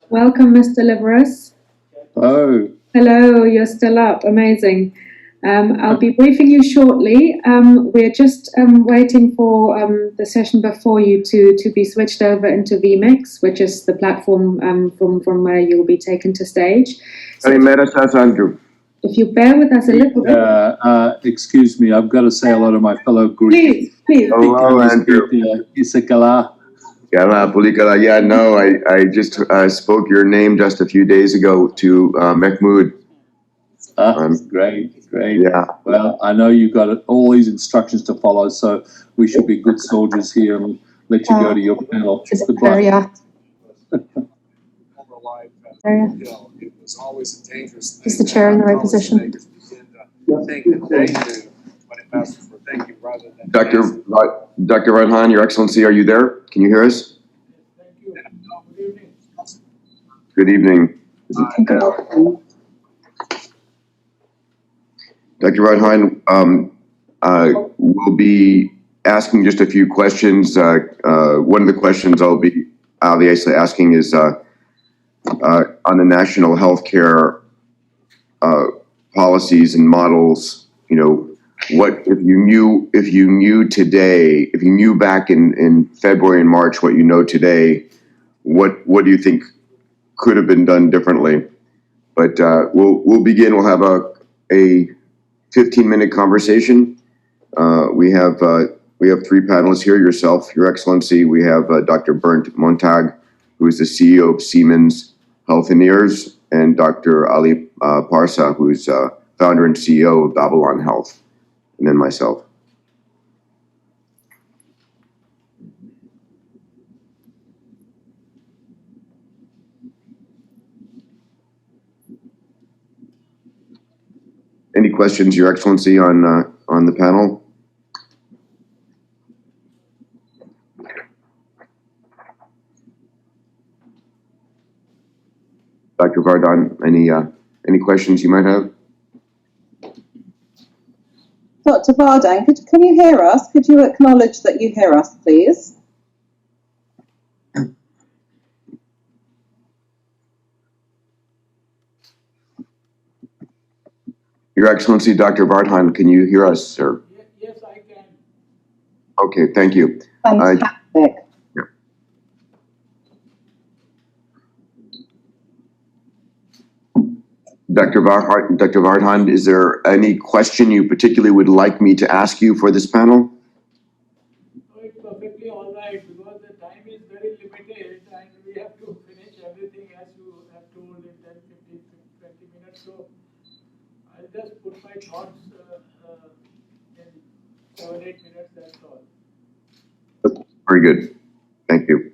Welcome, Mr. Liveris. Oh, Hello, you're still up. Amazing. I'll be briefing you shortly. We're just waiting for the session before you to be switched over into vMix, which is the platform from where you'll be taken to stage. So if you bear with us a little bit. excuse me, I've got to say hello to my fellow Greek. Please. Hello, Andrew. Isakala. Yeah, no, I just spoke your name just a few days ago to Mahmoud. Great. Yeah. Well, I know you've got all these instructions to follow, so we should be good soldiers here and let you go to your panel. Goodbye. Area. Is the chair in the right position? Dr. Vardhan, Your Excellency, are you there? Can you hear us? Good evening. Dr. Vardhan, we'll be asking just a few questions. One of the questions I'll be obviously asking is on the national healthcare policies and models. You know, what if you knew today, if you knew back in February and March what you know today, what do you think could have been done differently? But we'll begin. We'll have a 15-minute conversation. We have three panelists here. Yourself, Your Excellency. We have Dr. Bernd Montag, who is the CEO of Siemens Healthineers, and Dr. Ali Parsa, who is founder and CEO of Babylon Health, and then myself. Any questions, Your Excellency, on the panel? Dr. Vardhan, any questions you might have? Dr. Vardhan, can you hear us? Could you acknowledge that you hear us, please? Your Excellency, Dr. Vardhan, can you hear us, sir? Yes, I can. Okay, thank you. Fantastic. Dr. Vardhan, is there any question you particularly would like me to ask you for this panel? No, it's perfectly all right because the time is very limited and we have to finish everything as you have told in 10, 15, 20 minutes. So I'll just put my thoughts in 7, 8 minutes, that's all. Very good. Thank you.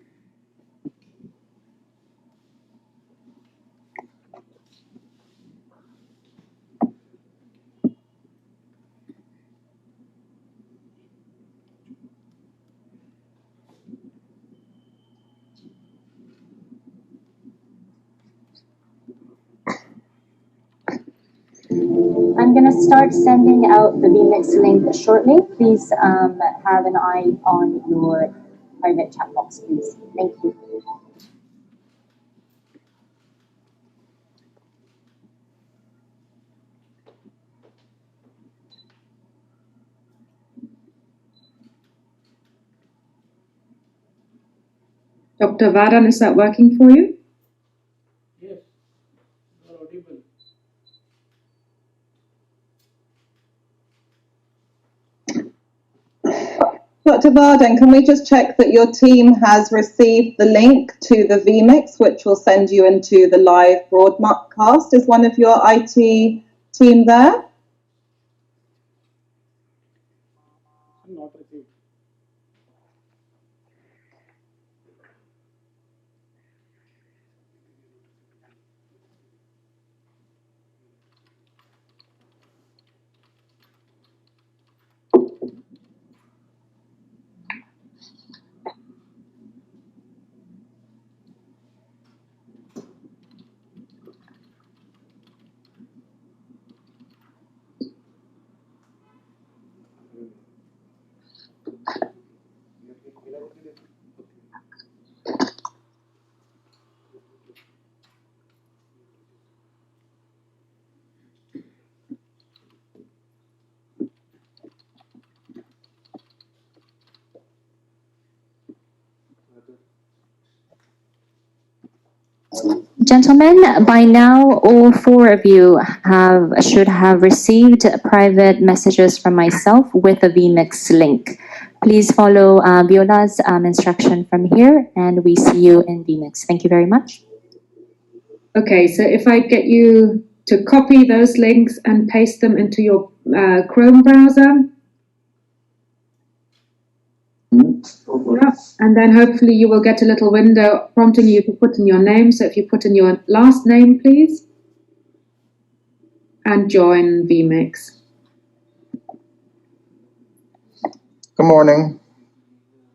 I'm going to start sending out the vMix link shortly. Please have an eye on your private chat box, please. Thank you. Dr. Vardhan, is that working for you? Yes, you are audible. Dr. Vardhan, can we just check that your team has received the link to the vMix, which will send you into the live broadcast? Is one of your IT team there? Not received. Gentlemen, by now all four of you should have received private messages from myself with a vMix link. Please follow Viola's instruction from here, and we see you in vMix. Thank you very much. Okay, so if I get you to copy those links and paste them into your Chrome browser. Yeah, and then hopefully you will get a little window prompting you to put in your name. So if you put in your last name, please, and join vMix. Good morning.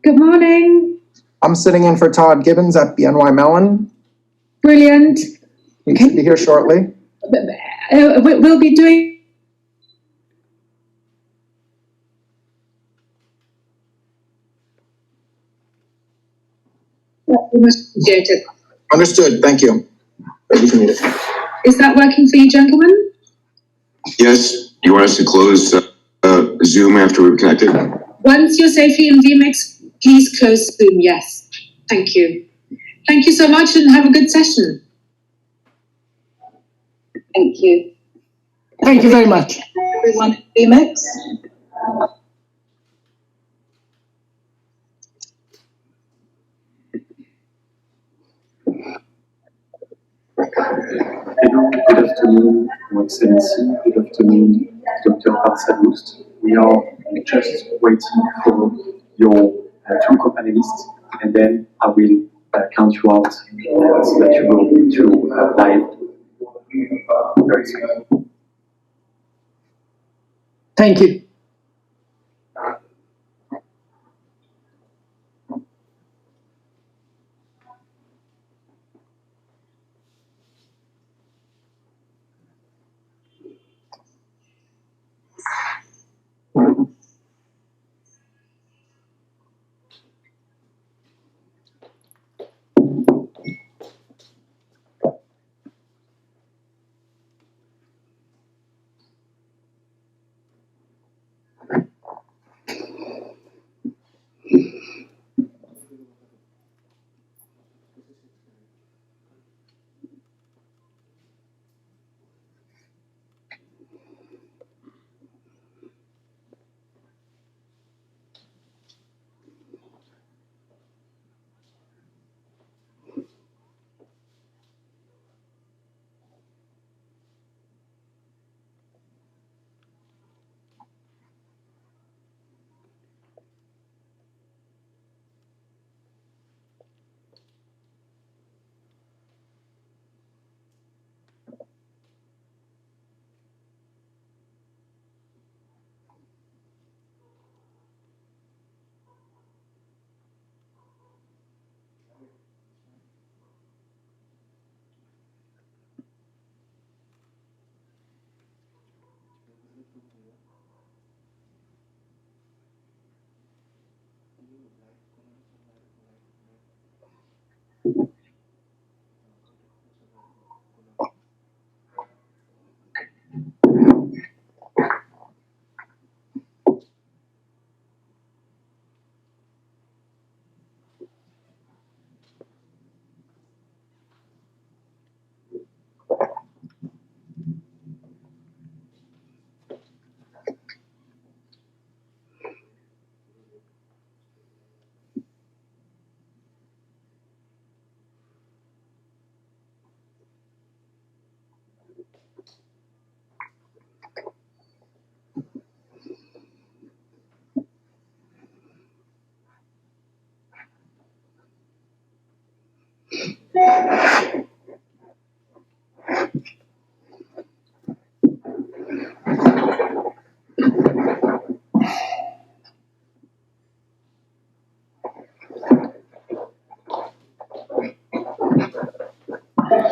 Good morning. I'm sitting in for Todd Gibbons at BNY Mellon. Brilliant. He should be here shortly. We'll be doing. Understood. Thank you. Is that working for you, gentlemen? Yes. You want us to close Zoom after we've connected? Once you're safely in vMix, please close Zoom. Yes. Thank you. Thank you so much and have a good session. Thank you. Thank you very much. Everyone, vMix. Hello, good afternoon, Your Excellency. Good afternoon, Dr. Barsalouste. We are just waiting for your two co-panelists, and then I will count you out so that you go to live very soon. Thank you.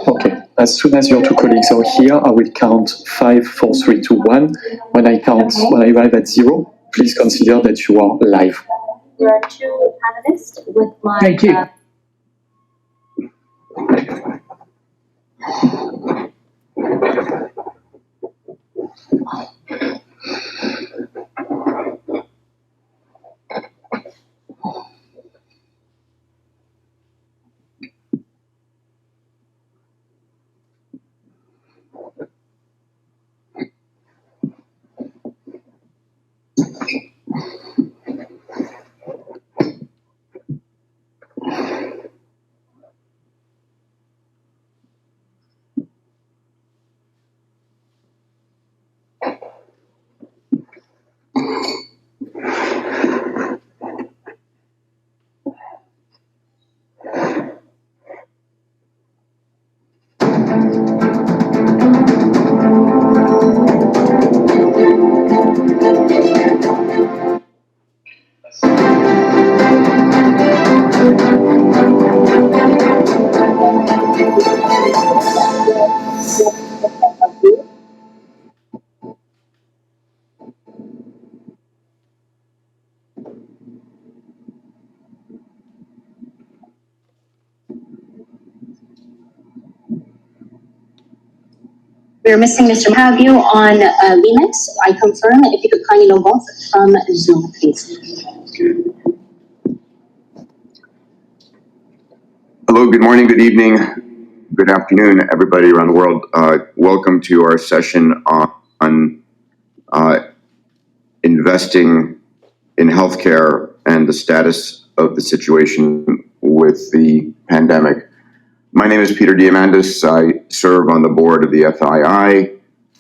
Okay, as soon as your two colleagues are here, I will count 5, 4, 3, 2, 1. When I arrive at 0, please consider that you are live. There are two panelists with my. Thank you. We're missing Mr. Have you on Linux. I confirm. If you could kindly log off from Zoom, please. Hello, good morning, good evening, good afternoon, everybody around the world. Welcome to our session on investing in healthcare and the status of the situation with the pandemic. My name is Peter Diamandis. I serve on the board of the FII.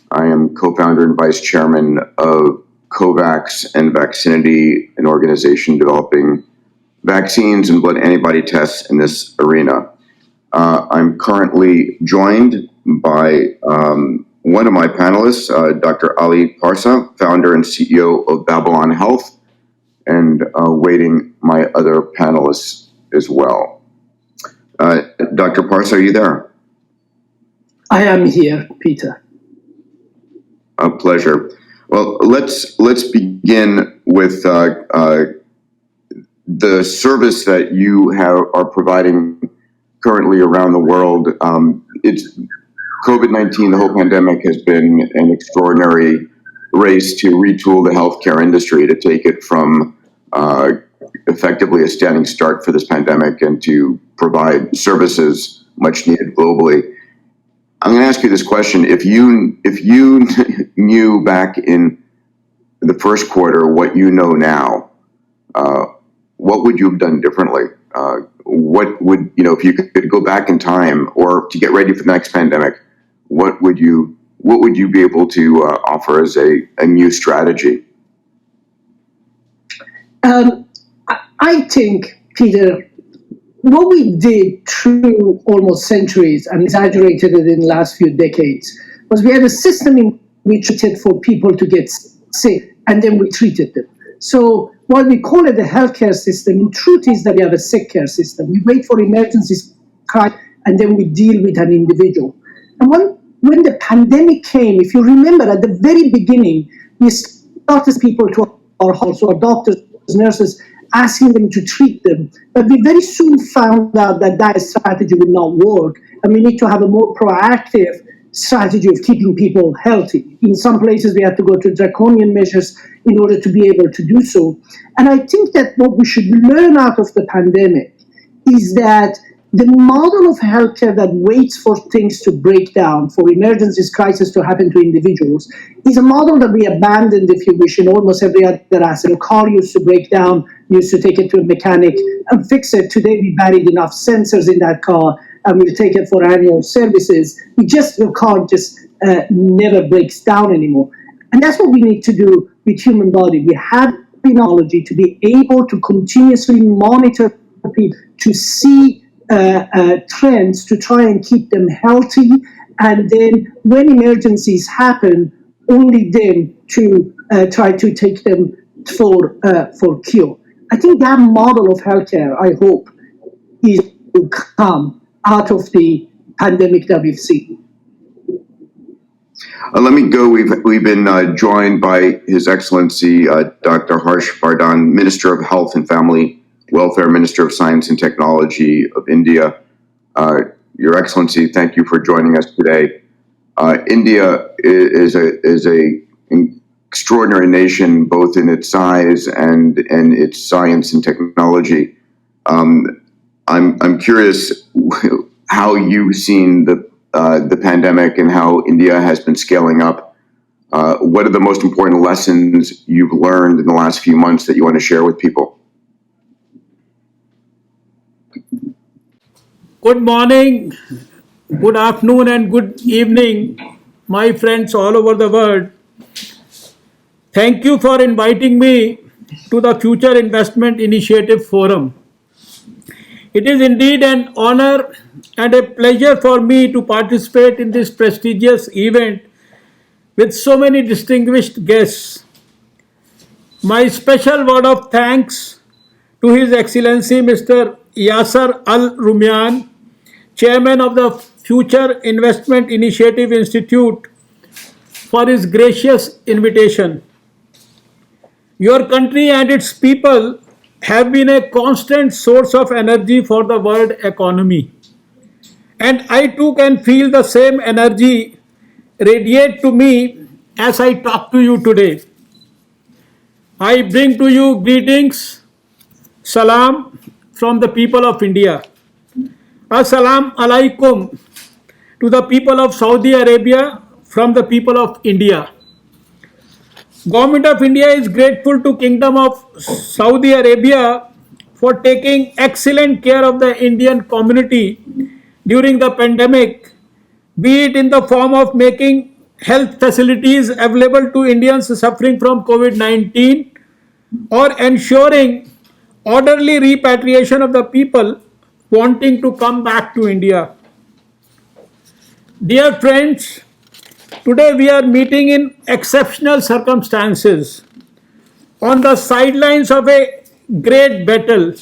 I am co-founder and vice chairman of COVAX and Vaccinity, an organization developing vaccines and blood antibody tests in this arena. I'm currently joined by one of my panelists, Dr. Ali Parsa, founder and CEO of Babylon Health, and waiting my other panelists as well. Dr. Parsa, are you there? I am here, Peter. A pleasure. Well, let's begin with the service that you are providing currently around the world. It's COVID-19, the whole pandemic has been an extraordinary race to retool the healthcare industry, to take it from effectively a standing start for this pandemic and to provide services much needed globally. I'm going to ask you this question. If you knew back in the first quarter what you know now, what would you have done differently? What would, if you could go back in time or to get ready for the next pandemic, what would you be able to offer as a new strategy? I think, Peter, what we did through almost centuries and exaggerated it in the last few decades was we had a system in which we treated for people to get sick and then we treated them. So while we call it a healthcare system, in truth is that we have a sick care system. We wait for emergencies and then we deal with an individual. And when the pandemic came, if you remember at the very beginning, we started people to our house, our doctors, nurses, asking them to treat them. But we very soon found out that that strategy would not work, and we need to have a more proactive strategy of keeping people healthy. In some places, we had to go to draconian measures in order to be able to do so. And I think that what we should learn out of the pandemic is that the model of healthcare that waits for things to break down, for emergencies, crises to happen to individuals, is a model that we abandoned, if you wish, in almost every other asset. A car used to break down, you used to take it to a mechanic and fix it. Today, we buried enough sensors in that car and we'll take it for annual services. Your car just never breaks down anymore. And that's what we need to do with human body. We have technology to be able to continuously monitor people, to see trends, to try and keep them healthy, and then when emergencies happen, only then to try to take them for cure. I think that model of healthcare, I hope, will come out of the pandemic that we've seen. Let me go. We've been joined by His Excellency Dr. Harsh Vardhan, Minister of Health and Family Welfare, Minister of Science and Technology of India. Your Excellency, thank you for joining us today. India is an extraordinary nation, both in its size and its science and technology. I'm curious how you've seen the pandemic and how India has been scaling up. What are the most important lessons you've learned in the last few months that you want to share with people? Good morning, good afternoon, and good evening, my friends all over the world. Thank you for inviting me to the Future Investment Initiative Forum. It is indeed an honor and a pleasure for me to participate in this prestigious event with so many distinguished guests. My special word of thanks to His Excellency Mr. Yasser Al Rumyan, Chairman of the Future Investment Initiative Institute, for his gracious invitation. Your country and its people have been a constant source of energy for the world economy. And I too can feel the same energy radiate to me as I talk to you today. I bring to you greetings, salam from the people of India. Assalamu alaikum to the people of Saudi Arabia from the people of India. Government of India is grateful to Kingdom of Saudi Arabia for taking excellent care of the Indian community during the pandemic, be it in the form of making health facilities available to Indians suffering from COVID-19 or ensuring orderly repatriation of the people wanting to come back to India. Dear friends, today we are meeting in exceptional circumstances on the sidelines of a great battle,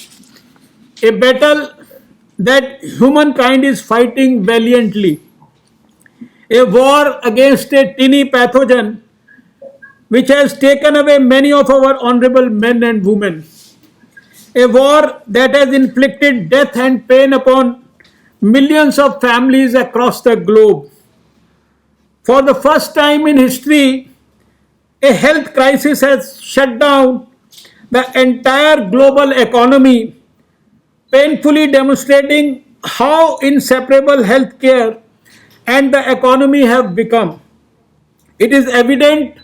a battle that humankind is fighting valiantly, a war against a tiny pathogen which has taken away many of our honorable men and women, a war that has inflicted death and pain upon millions of families across the globe. For the first time in history, a health crisis has shut down the entire global economy, painfully demonstrating how inseparable healthcare and the economy have become. It is evident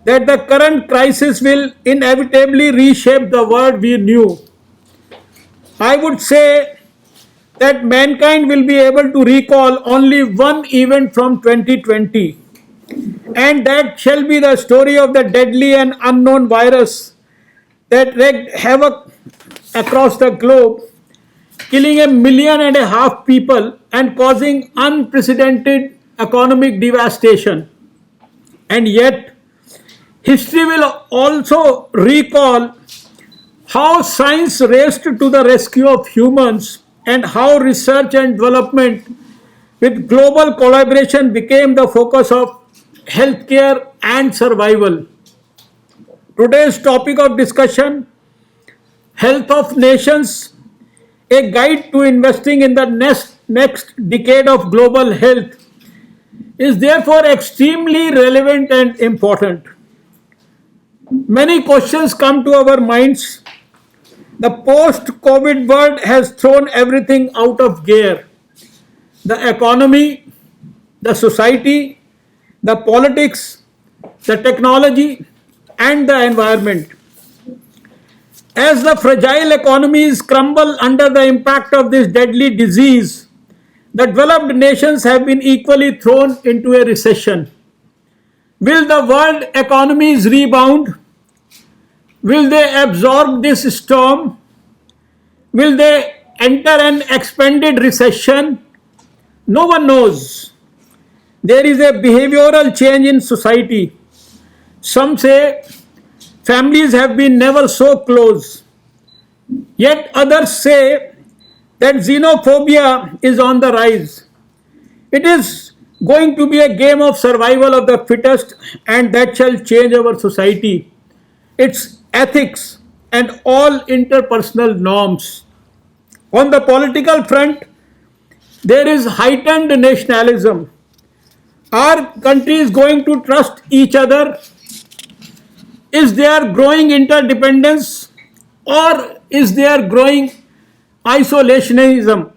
that the current crisis will inevitably reshape the world we knew. I would say that mankind will be able to recall only one event from 2020, and that shall be the story of the deadly and unknown virus that wreaked havoc across the globe, killing 1.5 million people and causing unprecedented economic devastation. And yet, history will also recall how science raced to the rescue of humans and how research and development with global collaboration became the focus of healthcare and survival. Today's topic of discussion, Health of Nations, a guide to investing in the next decade of global health, is therefore extremely relevant and important. Many questions come to our minds. The post-COVID world has thrown everything out of gear. The economy, the society, the politics, the technology, and the environment. As the fragile economies crumble under the impact of this deadly disease, the developed nations have been equally thrown into a recession. Will the world economies rebound? Will they absorb this storm? Will they enter an expanded recession? No one knows. There is a behavioral change in society. Some say families have been never so close. Yet others say that xenophobia is on the rise. It is going to be a game of survival of the fittest, and that shall change our society, its ethics, and all interpersonal norms. On the political front, there is heightened nationalism. Are countries going to trust each other? Is there growing interdependence, or is there growing isolationism?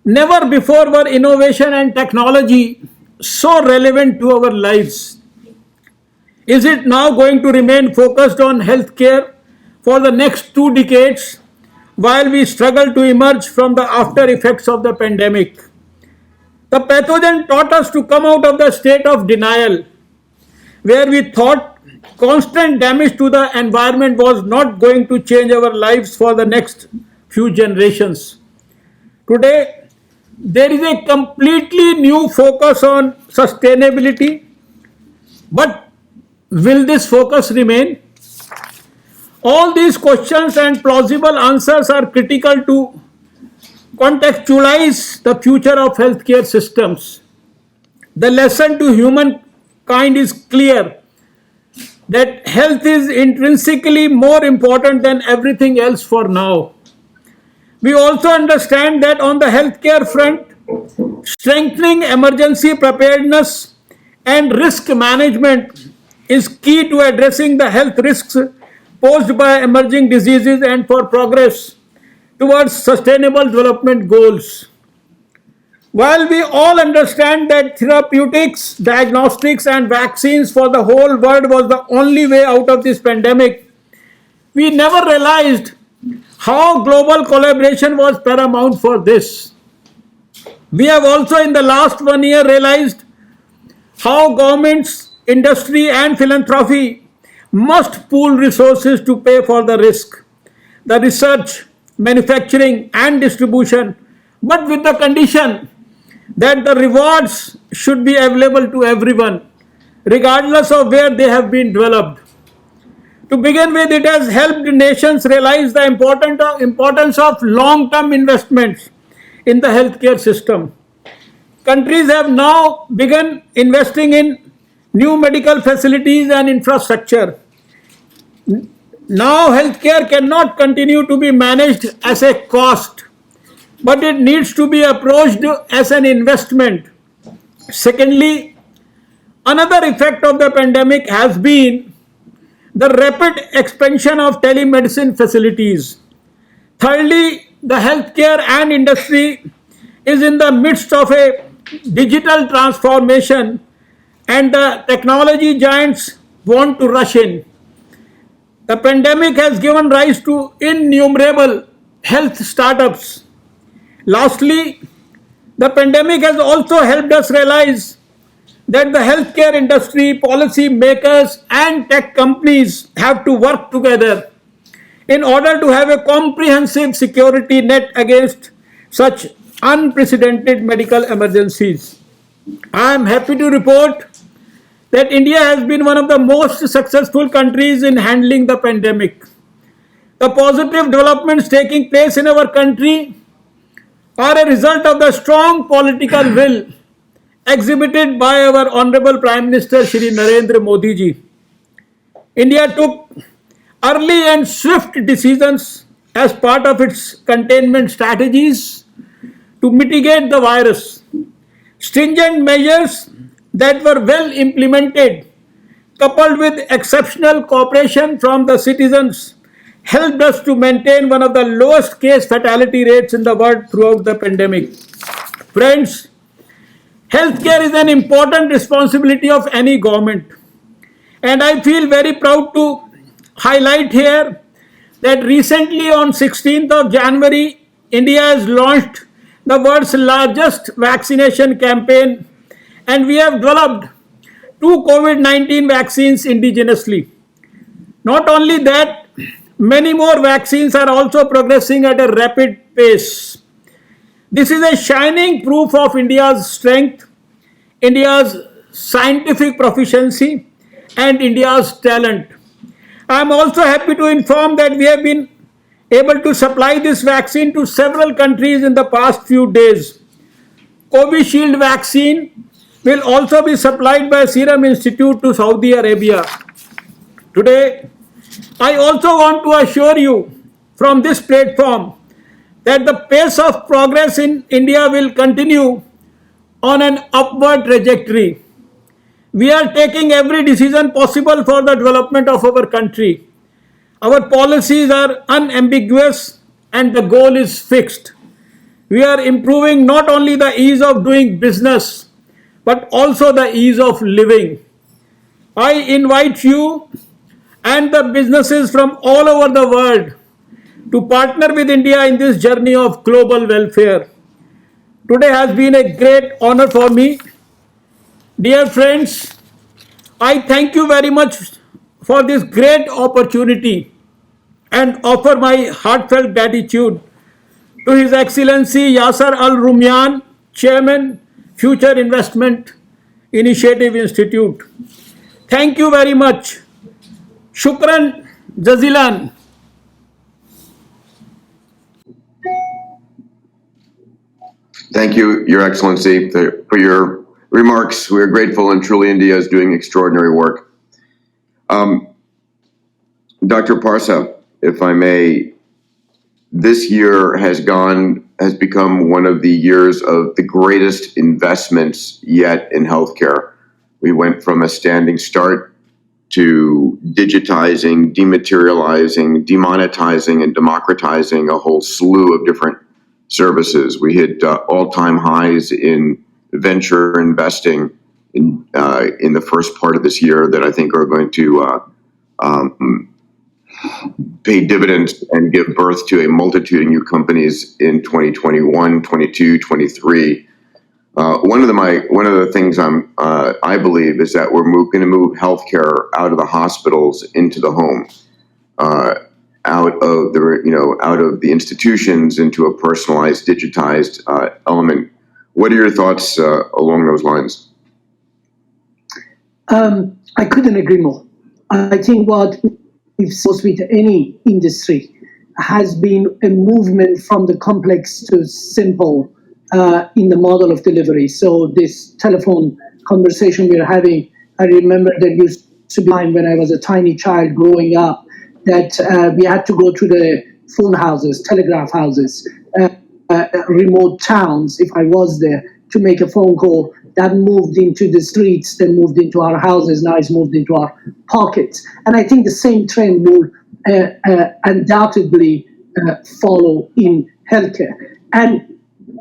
Never before were innovation and technology so relevant to our lives. Is it now going to remain focused on healthcare for the next 2 decades while we struggle to emerge from the after effects of the pandemic? The pathogen taught us to come out of the state of denial, where we thought constant damage to the environment was not going to change our lives for the next few generations. Today, there is a completely new focus on sustainability, but will this focus remain? All these questions and plausible answers are critical to contextualize the future of healthcare systems. The lesson to humankind is clear that health is intrinsically more important than everything else for now. We also understand that on the healthcare front, strengthening emergency preparedness and risk management is key to addressing the health risks posed by emerging diseases and for progress towards sustainable development goals. While we all understand that therapeutics, diagnostics, and vaccines for the whole world was the only way out of this pandemic, we never realized how global collaboration was paramount for this. We have also in the last 1 year realized how governments, industry, and philanthropy must pool resources to pay for the risk, the research, manufacturing, and distribution, but with the condition that the rewards should be available to everyone, regardless of where they have been developed. To begin with, it has helped nations realize the importance of long-term investments in the healthcare system. Countries have now begun investing in new medical facilities and infrastructure. Now, healthcare cannot continue to be managed as a cost, but it needs to be approached as an investment. Secondly, another effect of the pandemic has been the rapid expansion of telemedicine facilities. Thirdly, the healthcare and industry is in the midst of a digital transformation, and the technology giants want to rush in. The pandemic has given rise to innumerable health startups. Lastly, the pandemic has also helped us realize that the healthcare industry, policy makers, and tech companies have to work together in order to have a comprehensive security net against such unprecedented medical emergencies. I am happy to report that India has been one of the most successful countries in handling the pandemic. The positive developments taking place in our country are a result of the strong political will exhibited by our Honorable Prime Minister Shri Narendra Modi ji. India took early and swift decisions as part of its containment strategies to mitigate the virus. Stringent measures that were well implemented, coupled with exceptional cooperation from the citizens, helped us to maintain one of the lowest case fatality rates in the world throughout the pandemic. Friends, healthcare is an important responsibility of any government, and I feel very proud to highlight here that recently on 16th of January, India has launched the world's largest vaccination campaign, and we have developed 2 COVID-19 vaccines indigenously. Not only that, many more vaccines are also progressing at a rapid pace. This is a shining proof of India's strength, India's scientific proficiency, and India's talent. I am also happy to inform that we have been able to supply this vaccine to several countries in the past few days. Covishield vaccine will also be supplied by Serum Institute to Saudi Arabia. Today, I also want to assure you from this platform that the pace of progress in India will continue on an upward trajectory. We are taking every decision possible for the development of our country. Our policies are unambiguous and the goal is fixed. We are improving not only the ease of doing business, but also the ease of living. I invite you and the businesses from all over the world to partner with India in this journey of global welfare. Today has been a great honor for me. Dear friends, I thank you very much for this great opportunity and offer my heartfelt gratitude to His Excellency Yasser Al Rumyan, Chairman, Future Investment Initiative Institute. Thank you very much. Shukran Jazilan. Thank you, Your Excellency, for your remarks. We are grateful, and truly India is doing extraordinary work. Dr. Parsa, if I may, this year has become one of the years of the greatest investments yet in healthcare. We went from a standing start to digitizing, dematerializing, demonetizing, and democratizing a whole slew of different services. We hit all-time highs in venture investing in the first part of this year that I think are going to pay dividends and give birth to a multitude of new companies in 2021, 22, 23. One of the things I believe is that we're going to move healthcare out of the hospitals into the home, out of the institutions into a personalized, digitized element. What are your thoughts along those lines? I couldn't agree more. I think what we've seen with any industry has been a movement from the complex to simple in the model of delivery. So this telephone conversation we're having, I remember there used to be a time when I was a tiny child growing up that we had to go to the phone houses, telegraph houses, remote towns, if I was there, to make a phone call. That moved into the streets, then moved into our houses, now it's moved into our pockets. And I think the same trend will undoubtedly follow in healthcare.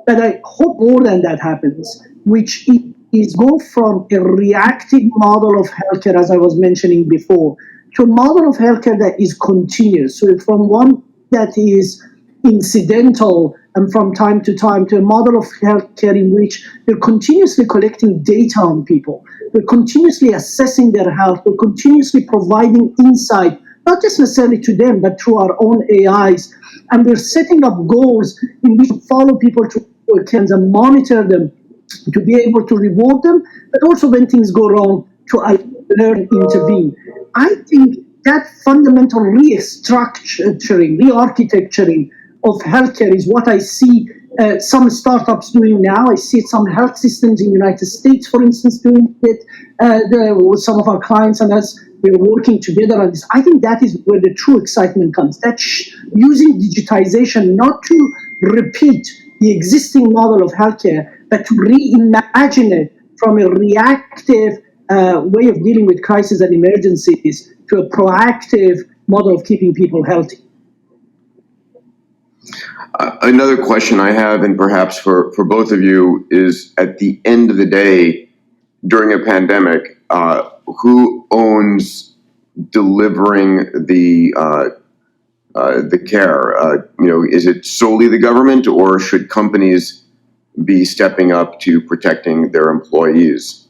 But I hope more than that happens, which is go from a reactive model of healthcare, as I was mentioning before, to a model of healthcare that is continuous. So from one that is incidental and from time to time, to a model of healthcare in which we're continuously collecting data on people, we're continuously assessing their health, we're continuously providing insight, not just necessarily to them, but through our own AIs. And we're setting up goals in which we follow people to accounts and monitor them to be able to reward them, but also when things go wrong, to learn and intervene. I think that fundamental re-architecturing of healthcare is what I see some startups doing now. I see some health systems in the United States, for instance, doing it. With some of our clients and us, we're working together on this. I think that is where the true excitement comes. That's using digitization not to repeat the existing model of healthcare, but to reimagine it from a reactive way of dealing with crises and emergencies to a proactive model of keeping people healthy. Another question I have, and perhaps for both of you, is at the end of the day, during a pandemic, who owns delivering the care? Is it solely the government, or should companies be stepping up to protecting their employees?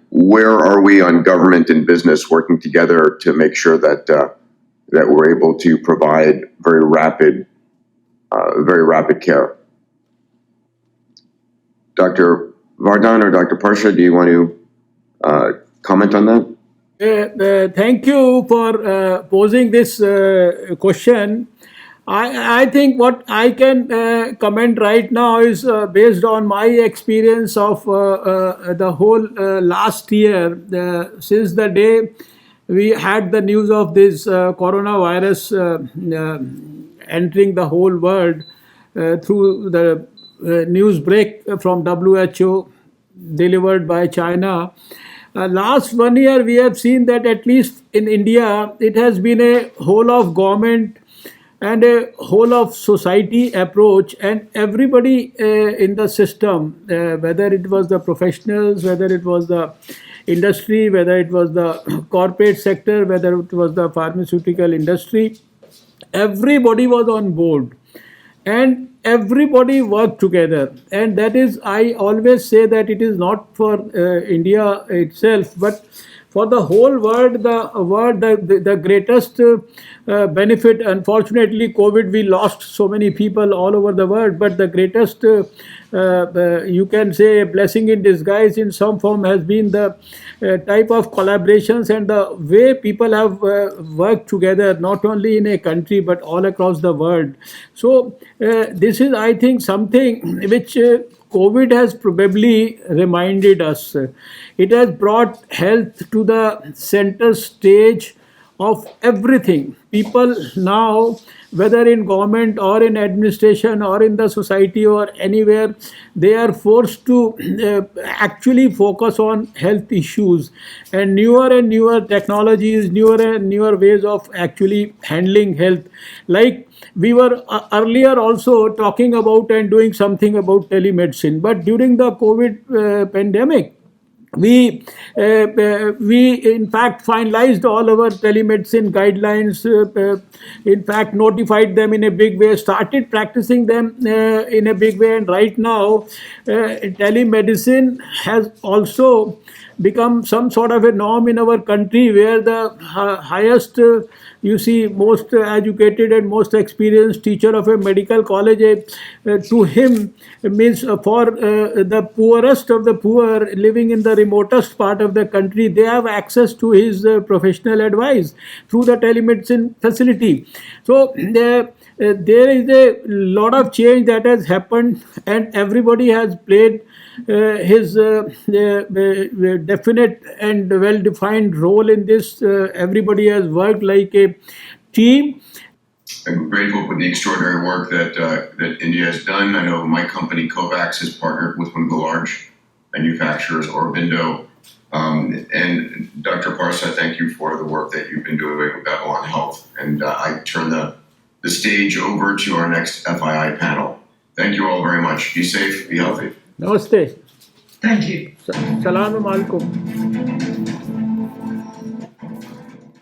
Where are we on government and business working together to make sure that that we're able to provide very rapid care? Dr. Vardhan or Dr. Parsha, do you want to comment on that? Thank you for posing this question. I think what I can comment right now is based on my experience of the whole last year, since the day we had the news of this coronavirus entering the whole world through the news break from WHO delivered by China. Last 1 year, we have seen that at least in India, it has been a whole of government and a whole of society approach, and everybody in the system, whether it was the professionals, whether it was the industry, whether it was the corporate sector, whether it was the pharmaceutical industry, everybody was on board and everybody worked together. And that is, I always say that it is not for India itself, but for the whole world, the greatest benefit. Unfortunately, COVID, we lost so many people all over the world, but the greatest, you can say, blessing in disguise in some form has been the type of collaborations and the way people have worked together, not only in a country but all across the world. So this is, I think, something which COVID has probably reminded us. It has brought health to the center stage of everything. People now, whether in government or in administration or in the society or anywhere, they are forced to actually focus on health issues, and newer technologies, newer and newer ways of actually handling health. Like we were earlier also talking about and doing something about telemedicine, but during the COVID pandemic, we in fact finalized all our telemedicine guidelines, in fact notified them in a big way, started practicing them in a big way, and right now telemedicine has also become some sort of a norm in our country, where the highest you see, most educated and most experienced teacher of a medical college, to him means for the poorest of the poor living in the remotest part of the country, they have access to his professional advice through the telemedicine facility. So there is a lot of change that has happened, and everybody has played his definite and well-defined role in this. Everybody has worked like a team. I'm grateful for the extraordinary work that India has done. I know my company, Kovacs, has partnered with one of the large manufacturers, Aurobindo. And Dr. Parsa, thank you for the work that you've been doing with Babylon Health. And I turn the stage over to our next FII panel. Thank you all very much. Be safe, be healthy. Namaste. Thank you. Salam alaikum.